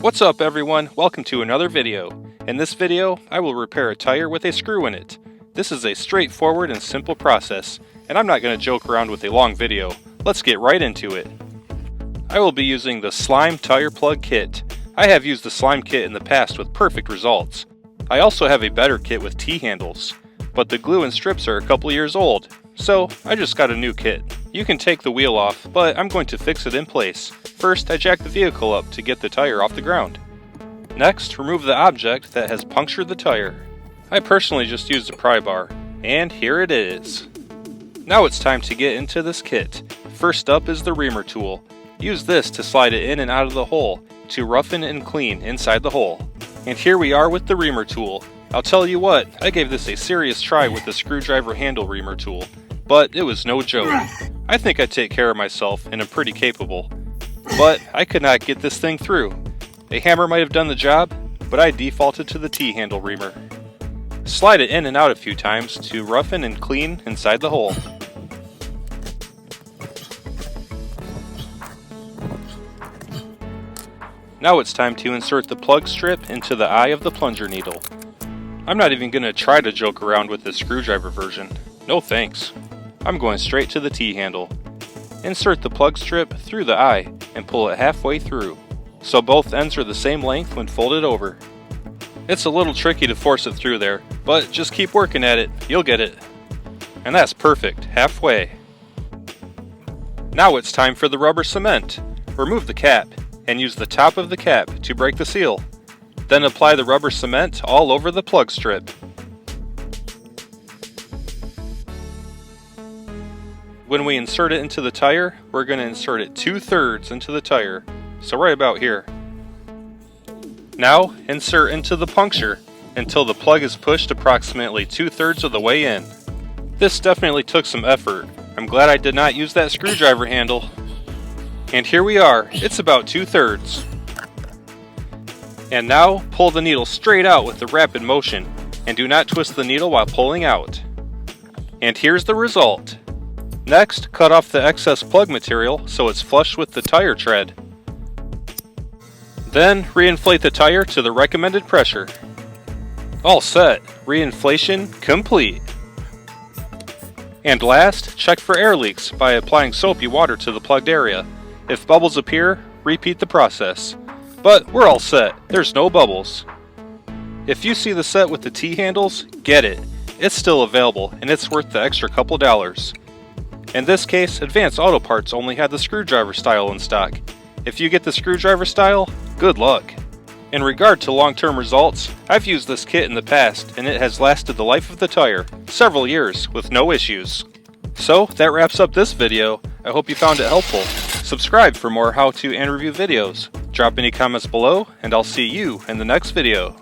What's up everyone, welcome to another video. In this video, I will repair a tire with a screw in it. This is a straightforward and simple process, and I'm not going to joke around with a long video. Let's get right into it. I will be using the Slime Tire Plug Kit. I have used the Slime Kit in the past with perfect results. I also have a better kit with T-handles, but the glue and strips are a couple years old, so I just got a new kit. You can take the wheel off, but I'm going to fix it in place. First, I jack the vehicle up to get the tire off the ground. Next, remove the object that has punctured the tire. I personally just used a pry bar, and here it is. Now it's time to get into this kit. First up is the reamer tool. Use this to slide it in and out of the hole to roughen and clean inside the hole. And here we are with the reamer tool. I'll tell you what, I gave this a serious try with the screwdriver handle reamer tool, but it was no joke. I think I take care of myself and am pretty capable. But I could not get this thing through. A hammer might have done the job, but I defaulted to the T-handle reamer. Slide it in and out a few times to roughen and clean inside the hole. Now it's time to insert the plug strip into the eye of the plunger needle. I'm not even going to try to joke around with the screwdriver version. No thanks. I'm going straight to the T-handle. Insert the plug strip through the eye and pull it halfway through, so both ends are the same length when folded over. It's a little tricky to force it through there, but just keep working at it, you'll get it. And that's perfect, halfway. Now it's time for the rubber cement. Remove the cap and use the top of the cap to break the seal. Then apply the rubber cement all over the plug strip. When we insert it into the tire, we're going to insert it 2/3 into the tire, so right about here. Now, insert into the puncture until the plug is pushed approximately 2/3 of the way in. This definitely took some effort. I'm glad I did not use that screwdriver handle. And here we are, it's about 2/3. And now, pull the needle straight out with a rapid motion, and do not twist the needle while pulling out. And here's the result. Next, cut off the excess plug material so it's flush with the tire tread. Then, reinflate the tire to the recommended pressure. All set, reinflation complete. And last, check for air leaks by applying soapy water to the plugged area. If bubbles appear, repeat the process. But we're all set, there's no bubbles. If you see the set with the T-handles, get it. It's still available and it's worth the extra couple dollars. In this case, Advanced Auto Parts only had the screwdriver style in stock. If you get the screwdriver style, good luck. In regard to long-term results, I've used this kit in the past and it has lasted the life of the tire, several years, with no issues. So, that wraps up this video. I hope you found it helpful. Subscribe for more how-to and review videos. Drop any comments below, and I'll see you in the next video.